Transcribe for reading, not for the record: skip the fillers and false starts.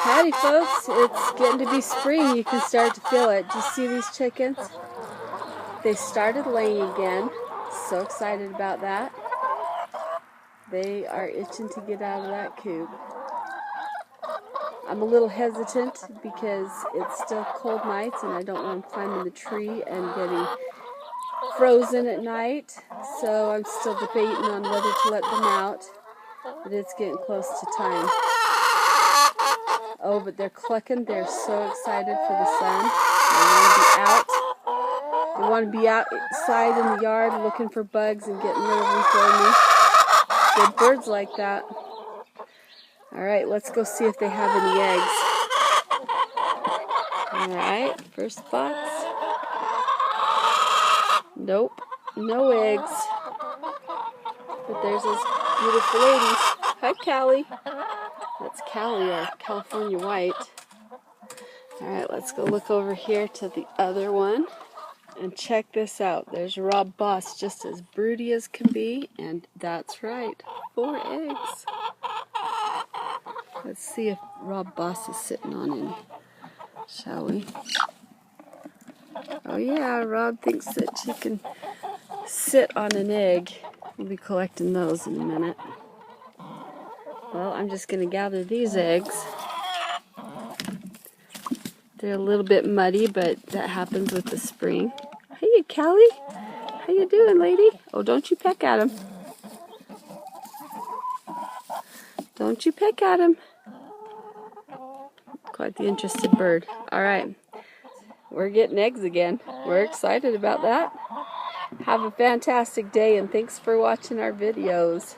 Howdy folks, it's getting to be spring. You can start to feel it. Do you see these chickens? They started laying again. So excited about that. They are itching to get out of that coop. I'm a little hesitant because it's still cold nights and I don't want them climbing the tree and getting frozen at night. So I'm still debating on whether to let them out. But it's getting close to time. Oh, but they're clucking. They're so excited for the sun. They want to be out. They want to be outside in the yard looking for bugs and getting rid of them for me. Good birds like that. Alright, let's go see if they have any eggs. Alright, first box. Nope, no eggs. But there's those beautiful ladies. Hi, Callie. That's Callie, our California white. Alright, let's go look over here to the other one. And check this out. There's Rob Boss, just as broody as can be. And that's right, 4 eggs. Let's see if Rob Boss is sitting on any, shall we? Oh yeah, Rob thinks that she can sit on an egg. We'll be collecting those in a minute. Well, I'm just going to gather these eggs. They're a little bit muddy, but that happens with the spring. Hey, Callie. How you doing, lady? Oh, don't you peck at him. Don't you peck at him. Quite the interested bird. All right. We're getting eggs again. We're excited about that. Have a fantastic day, and thanks for watching our videos.